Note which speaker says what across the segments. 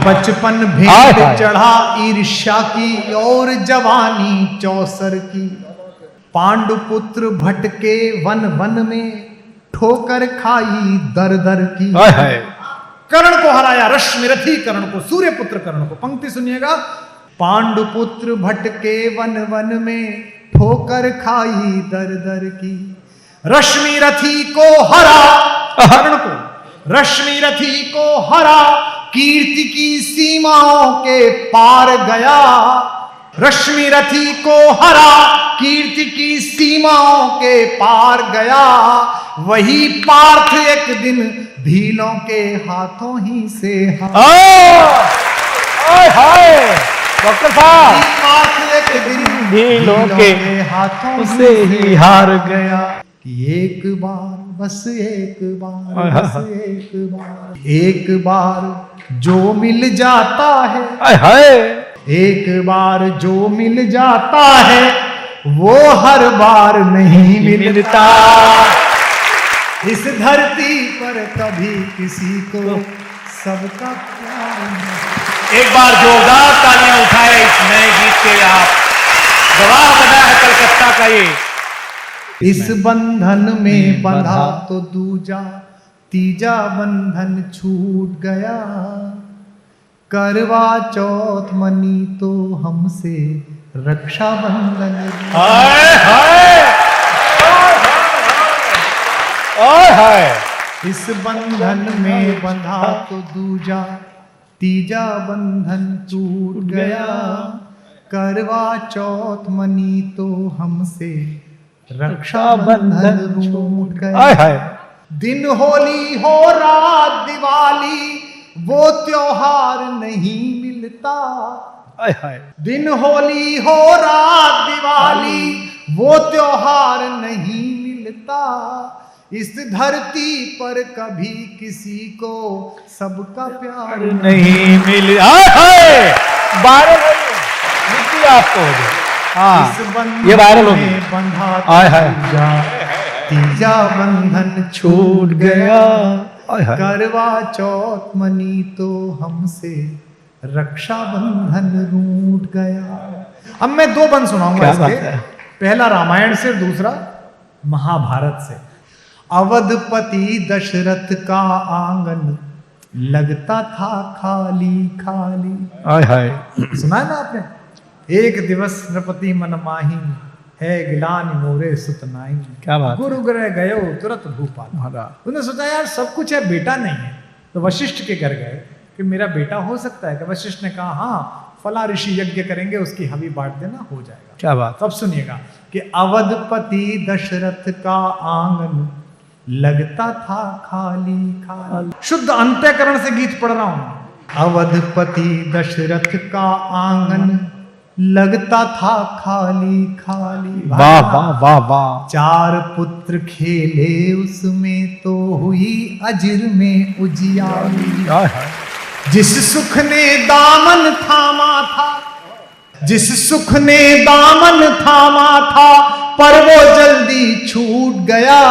Speaker 1: बचपन भेंट चढ़ा ईर्ष्या की और जवानी चौसर की। पांडुपुत्र भटके वन वन में ठोकर खाई दर दर की। कर्ण को हराया रश्मिरथी कर्ण को, सूर्यपुत्र कर्ण को। पंक्ति सुनिएगा, पांडुपुत्र भटके वन वन में ठोकर खाई दर दर की। रश्मिरथी को हरा, कर्ण को रश्मिरथी को हरा, कीर्ति की सीमाओं के पार गया। रश्मिरथी को हरा, कीर्ति की सीमाओं के पार गया। वही पार्थ एक दिन भीलों के हाथों ही से
Speaker 2: डॉक्टर साहब,
Speaker 1: पार्थ एक दिन
Speaker 2: भीलों के
Speaker 1: हाथों से ही हार गया। एक बार बस एक बार बस एक बार जो मिल जाता है, एक बार जो मिल जाता है वो हर बार नहीं मिलता। इस धरती पर कभी किसी को सबका प्यार नहीं।
Speaker 2: एक बार जोरदार तालियां उठाए इस नए गीत के। आप गवाह बना है कलकत्ता का ये।
Speaker 1: इस बंधन में बंधा तो दूजा तीजा बंधन छूट गया। करवा चौथ मनी तो हमसे रक्षा बंधन। इस बंधन में बंधा तो दूजा तीजा बंधन टूट गया। करवा चौथ मनी तो हमसे रक्षा बंधन छूट गया। दिन होली हो रात दिवाली वो त्योहार नहीं मिलता। दिन होली हो रात दिवाली वो त्योहार नहीं मिलता। इस धरती पर कभी किसी को सबका प्यार
Speaker 2: नहीं मिला। आपको
Speaker 1: हाँ,
Speaker 2: ये वायरल हो गया।
Speaker 1: बंधा तीजा बंधन छूट गया। करवा चौथ मनी तो हमसे रक्षा बंधन रूठ गया। अब मैं दो बंद सुनाऊंगा इसके। पहला रामायण से, दूसरा महाभारत से। अवधपति दशरथ का आंगन लगता था खाली खाली। सुना है ना आपने? एक दिवस नृपति मन माही है गिलान मोरे सुत नाई।
Speaker 2: क्या बात।
Speaker 1: गुरु ग्रह गयो तुरंत भूपाल। उन्होंने सोचा यार सब कुछ है, बेटा नहीं है। तो वशिष्ठ के घर गए कि मेरा बेटा हो सकता है। कि वशिष्ठ ने कहा हाँ, फला ऋषि यज्ञ करेंगे, उसकी हवि बांट देना, हो जाएगा।
Speaker 2: क्या बात।
Speaker 1: तब सुनिएगा कि अवधपति दशरथ का आंगन लगता था खाली खाली। शुद्ध अंतःकरण से गीत पढ़ रहा हूं। अवधपति दशरथ का आंगन लगता था खाली खाली।
Speaker 2: वाह वाह वाह वाह।
Speaker 1: चार पुत्र खेले उसमें तो हुई अजिर में उजियारी। जिस सुख ने दामन थामा था, जिस सुख ने दामन थामा था, पर वो जल्दी छूट गया।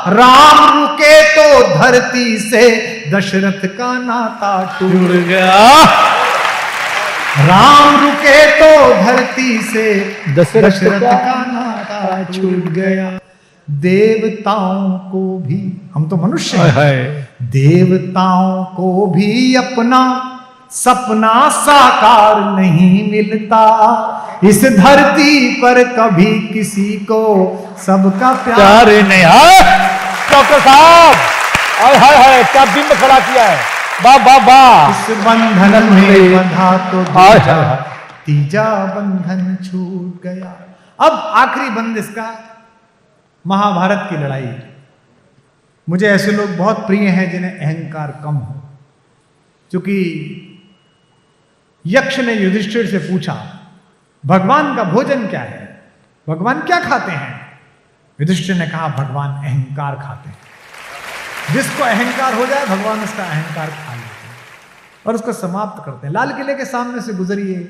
Speaker 1: राम रुके तो धरती से दशरथ का नाता टूट गया। राम रुके तो धरती से दशरथ का नाता छूट गया। देवताओं को भी, हम तो मनुष्य हैं, देवताओं को भी अपना सपना साकार नहीं मिलता। इस धरती पर कभी किसी को सबका प्यार नहीं।
Speaker 2: डॉक्टर साहब, हाय क्या बिंब खड़ा किया है। वाह वाह वाह।
Speaker 1: इस बंधन में बंधा तो तीजा बंधन छूट गया। अब आखिरी बंद इसका, महाभारत की लड़ाई। मुझे ऐसे लोग बहुत प्रिय हैं जिन्हें अहंकार कम हो। क्योंकि यक्ष ने युधिष्ठिर से पूछा भगवान का भोजन क्या है, भगवान क्या खाते हैं? युधिष्ठिर ने कहा भगवान अहंकार खाते हैं। जिसको अहंकार हो जाए भगवान उसका अहंकार खा लेते हैं और उसको समाप्त करते हैं। लाल किले के सामने से गुजरिए,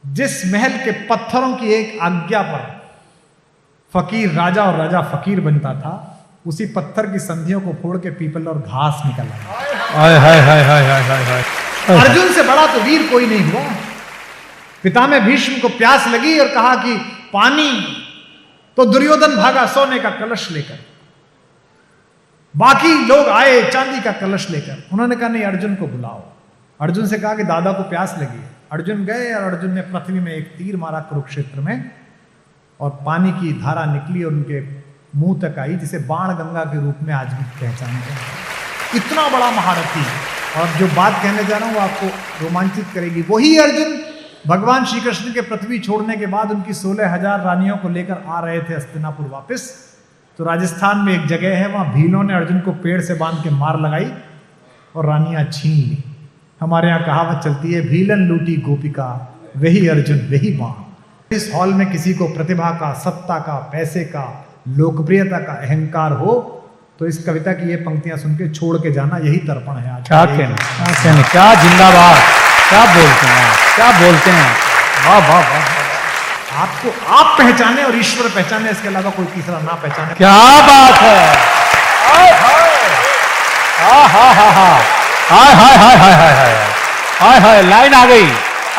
Speaker 1: जिस महल के पत्थरों की एक आज्ञा पर फकीर राजा और राजा फकीर बनता था, उसी पत्थर की संधियों को फोड़ के पीपल और घास निकल आया। अर्जुन से बड़ा तो वीर कोई नहीं हुआ। पितामह भीष्म को प्यास लगी और कहा कि पानी, तो दुर्योधन भागा सोने का कलश लेकर, बाकी लोग आए चांदी का कलश लेकर। उन्होंने कहा नहीं, अर्जुन को बुलाओ। अर्जुन से कहा कि दादा को प्यास लगी है। अर्जुन गए और अर्जुन ने पृथ्वी में एक तीर मारा कुरुक्षेत्र में, और पानी की धारा निकली और उनके मुंह तक आई, जिसे बाण गंगा के रूप में आज भी पहचाना जाता। इतना बड़ा महारथी। और जो बात कहने जा रहा हूं वो आपको रोमांचित करेगी। वही अर्जुन भगवान श्री कृष्ण के पृथ्वी छोड़ने के बाद उनकी 16,000 रानियों को लेकर आ रहे थे हस्तिनापुर वापस। तो राजस्थान में एक जगह है, वहां भीलों ने अर्जुन को पेड़ से बांध के मार लगाई और रानियां छीन ली। हमारे यहाँ कहावत चलती है, भीलन लूटी गोपिका वही अर्जुन वही बाण। इस हॉल में किसी को प्रतिभा का, सत्ता का, पैसे का, लोकप्रियता का अहंकार हो तो इस कविता की ये पंक्तियां सुन के छोड़ के जाना, यही तर्पण है आज।
Speaker 2: क्या कहने, क्या जिंदाबाद, क्या बोलते हैं, क्या बोलते हैं। वाह वाह वाह।
Speaker 1: आपको आप पहचाने और ईश्वर पहचाने, इसके अलावा कोई तीसरा ना पहचाने।
Speaker 2: क्या बात है। हाय हाय हाय हाय हाय हाय हाय हाय हाय हाय। लाइन आ गई,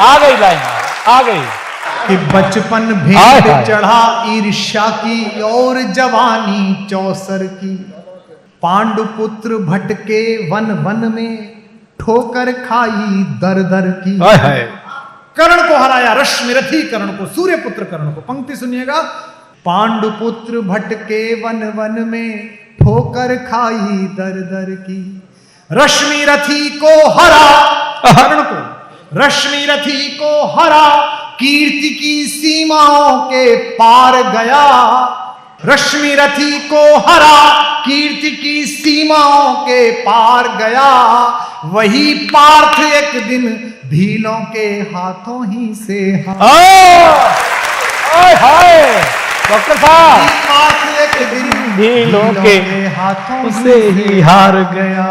Speaker 2: आ गई लाइन, आ गई
Speaker 1: कि बचपन भेंट चढ़ा ईर्ष्या की और जवानी चौसर की। पांडुपुत्र भटके वन वन में ठोकर खाई दर दर की। कर्ण को हराया, रश्मिरथी कर्ण को, सूर्यपुत्र कर्ण को। पंक्ति सुनिएगा, पांडुपुत्र भटके वन वन में ठोकर खाई दर दर की। रश्मिरथी को हरा, कर्ण को रश्मिरथी को हरा, कीर्ति की सीमाओं के पार गया। रश्मिरथी को हरा, कीर्ति की सीमाओं के पार गया। वही पार्थ एक दिन भीलों के हाथों ही से
Speaker 2: डॉक्टर साहब,
Speaker 1: पार्थ एक दिन
Speaker 2: भीलों के
Speaker 1: हाथों से ही हार गया।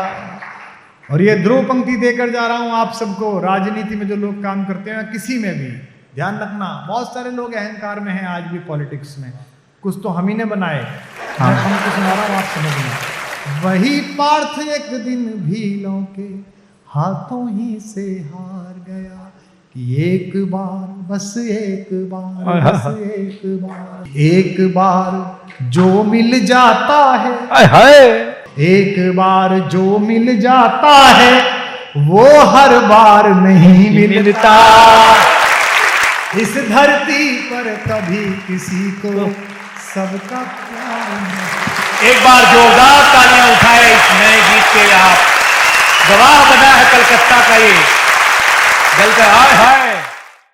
Speaker 1: और ये ध्रुव पंक्ति देकर जा रहा हूं आप सबको। राजनीति में जो लोग काम करते हैं, किसी में भी ध्यान रखना, बहुत सारे लोग अहंकार में हैं आज भी पॉलिटिक्स में। कुछ तो हम ही ने बनाए। मैं हमको सुना रहा हूं, आप समझना। वही पार्थ एक दिन भीलों के हाथों ही से हार गया। कि एक बार, बस एक बार, बस एक बार, एक बार जो मिल जाता है, एक बार जो मिल जाता है, वो हर बार नहीं मिलता। इस धरती पर कभी किसी को सबका प्यार नहीं।
Speaker 2: एक बार जोरदार तालियां उठाए इस नए गीत के। आप गवाह बना है कलकत्ता का ये, जलकर आए हाय।